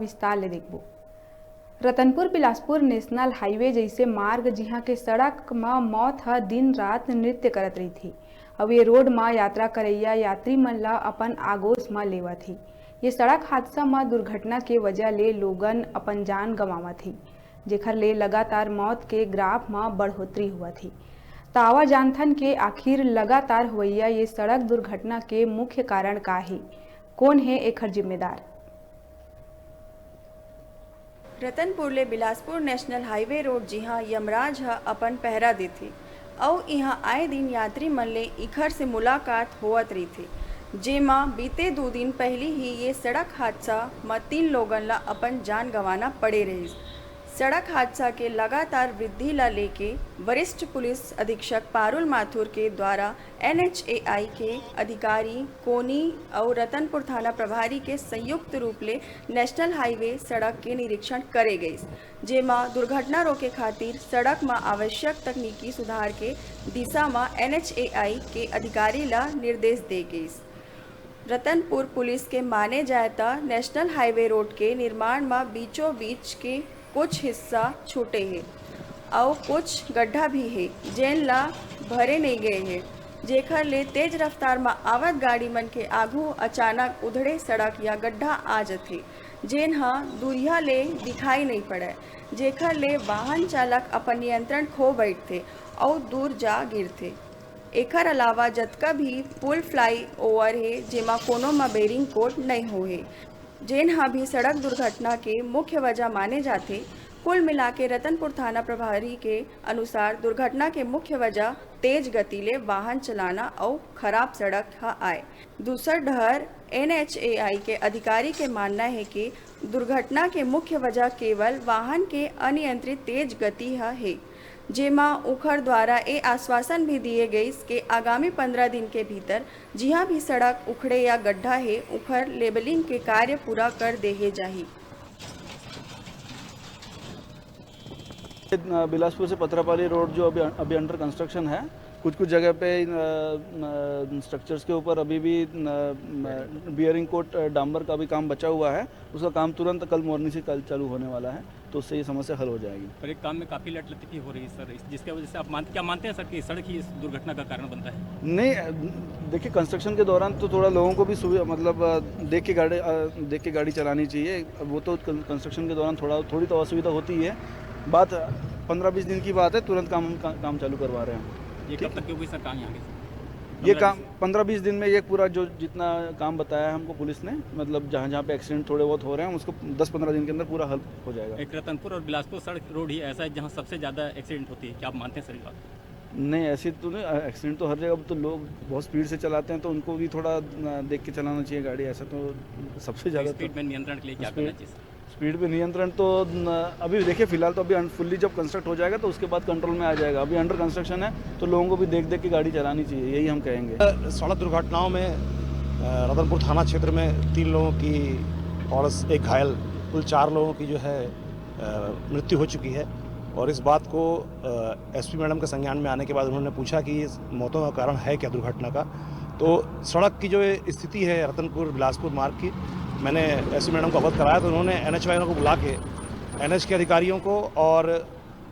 विस्तार ले देखबो। रतनपुर बिलासपुर नेशनल हाईवे जैसे मार्ग जिहाँ के सड़क में मौत ह दिन रात नृत्य करत रही थी। अब ये रोड में यात्रा करैया यात्री मन ला अपन आगोश में लेवत थी। ये सड़क हादसा में दुर्घटना के वजह ले लोगन अपन जान गंवावत थी, जेखर ले लगातार मौत के ग्राफ में बढ़ोतरी हुआ थी। तावा जानथन के आखिर लगातार हुआ ये सड़क दुर्घटना के मुख्य कारण का है, कौन है एखर जिम्मेदार। रतनपुर ले बिलासपुर नेशनल हाईवे रोड जिहाँ यमराज ह अपन पहरा देथे और यहाँ आए दिन यात्री मन ले इखर से मुलाकात होवत रही थी, जेमा बीते 2 दिन पहले ही ये सड़क हादसा में 3 लोगन ला अपन जान गंवाना पड़े रही। सड़क हादसा के लगातार वृद्धि ला लेके वरिष्ठ पुलिस अधीक्षक पारुल माथुर के द्वारा NHAI के अधिकारी कोनी और रतनपुर थाना प्रभारी के संयुक्त रूप ले नेशनल हाईवे सड़क के निरीक्षण करे गई, जेमा दुर्घटना रोके खातिर सड़क में आवश्यक तकनीकी सुधार के दिशा में NHAI के अधिकारी ला निर्देश दे गई। रतनपुर पुलिस के माने जाए तो नेशनल हाईवे रोड के निर्माण में बीचों बीच के कुछ हिस्सा छूटे हैं और कुछ गड्ढा भी है जेन ला भरे नहीं गए हैं, जेखर ले तेज रफ्तार में आवत गाड़ी मन के आगू अचानक उधड़े सड़क या गड्ढा आ जाते, जेन हा दूरिया ले दिखाई नहीं पड़े, जेखर ले वाहन चालक अपन नियंत्रण खो बैठते और दूर जा गिरते। एकर अलावा जतका भी पुल फ्लाई ओवर है जेमा कोनो में बेरिंग कोड नहीं हो है, जेन हा भी सड़क दुर्घटना के मुख्य वजह माने जाते। कुल मिला के रतनपुर थाना प्रभारी के अनुसार दुर्घटना के मुख्य वजह तेज गति ले वाहन चलाना और खराब सड़क हा आए। दूसर डहर NHAI के अधिकारी के मानना है कि दुर्घटना के मुख्य वजह केवल वाहन के अनियंत्रित तेज गति है, जेमा उखर द्वारा ये आश्वासन भी दिए गई कि आगामी 15 दिन के भीतर जिहाँ भी सड़क उखड़े या गड्ढा है उखर लेबलिंग के कार्य पूरा कर देहे जाही। बिलासपुर से पथरापाली रोड जो अभी अंडर कंस्ट्रक्शन है, कुछ जगह पे स्ट्रक्चर्स के ऊपर अभी भी बियरिंग कोट डांबर का भी काम बचा हुआ है। उसका काम तुरंत कल मॉर्निंग से कल चालू होने वाला है, तो उससे ये समस्या हल हो जाएगी। पर एक काम में काफ़ी लटलती हो रही है सर, जिसकी वजह से आप क्या मानते हैं सर कि सड़क ही इस दुर्घटना का कारण बनता है? नहीं, देखिए कंस्ट्रक्शन के दौरान तो थोड़ा लोगों को भी मतलब देख के गाड़ी चलानी चाहिए। वो तो कंस्ट्रक्शन के दौरान थोड़ी तो असुविधा होती है। बात 15-20 दिन की बात है, तुरंत काम चालू करवा रहे हैं। ये कब तक होगी सर काम यहाँ के? ये काम 15-20 दिन में ये पूरा जो जितना काम बताया है हमको पुलिस ने, मतलब जहाँ पे एक्सीडेंट थोड़े बहुत हो रहे हैं उसको 10-15 दिन के अंदर पूरा हल हो जाएगा। एक रतनपुर और बिलासपुर सड़क रोड ही ऐसा है जहाँ सबसे ज़्यादा एक्सीडेंट होती है, क्या आप मानते हैं सर ये बात? नहीं, ऐसी तो नहीं, एक्सीडेंट तो हर जगह। तो लोग बहुत स्पीड से चलाते हैं तो उनको भी थोड़ा देख के चलाना चाहिए गाड़ी। ऐसा तो सबसे ज़्यादा स्पीड में नियंत्रण के लिए क्या करना चाहिए? स्पीड पे नियंत्रण तो अभी देखिए फिलहाल तो अभी फुल्ली जब कंस्ट्रक्ट हो जाएगा तो उसके बाद कंट्रोल में आ जाएगा। अभी अंडर कंस्ट्रक्शन है तो लोगों को भी देख के गाड़ी चलानी चाहिए, यही हम कहेंगे। सड़क दुर्घटनाओं में रतनपुर थाना क्षेत्र में 3 लोगों की और एक घायल, कुल 4 लोगों की जो है मृत्यु हो चुकी है। और इस बात को SP मैडम के संज्ञान में आने के बाद उन्होंने पूछा कि इस मौतों का कारण है क्या दुर्घटना का। तो सड़क की जो स्थिति है रतनपुर बिलासपुर मार्ग की, मैंने SP मैडम को अवगत कराया तो उन्होंने NHAI को बुला के NH के अधिकारियों को और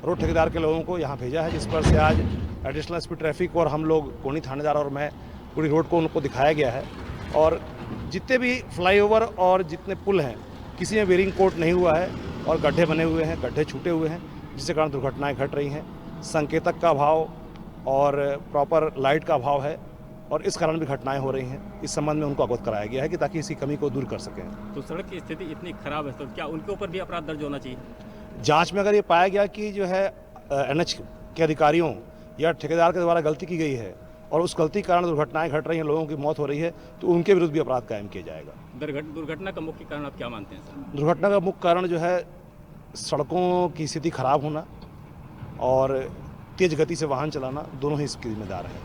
रोड ठेकेदार के लोगों को यहाँ भेजा है, जिस पर से आज एडिशनल SP ट्रैफिक और हम लोग कोनी थानेदार और मैं पूरी रोड को उनको दिखाया गया है। और जितने भी फ्लाईओवर और जितने पुल हैं किसी में बेरिंग कोट नहीं हुआ है और गड्ढे बने हुए हैं, गड्ढे छूटे हुए हैं, जिसके कारण दुर्घटनाएँ घट रही हैं। संकेतक का अभाव और प्रॉपर लाइट का अभाव है और इस कारण भी घटनाएं हो रही हैं। इस संबंध में उनको अवगत कराया गया है कि ताकि इसी कमी को दूर कर सकें। तो सड़क की स्थिति इतनी खराब है तो क्या उनके ऊपर भी अपराध दर्ज होना चाहिए? जांच में अगर ये पाया गया कि जो है NH के अधिकारियों या ठेकेदार के द्वारा गलती की गई है और उस गलती के कारण दुर्घटनाएं घट रही हैं, लोगों की मौत हो रही है, तो उनके विरुद्ध भी अपराध कायम किया जाएगा। दुर्घटना का मुख्य कारण आप क्या मानते हैं सर? दुर्घटना का मुख्य कारण जो है सड़कों की स्थिति खराब होना और तेज गति से वाहन चलाना, दोनों ही इसके जिम्मेदार हैं।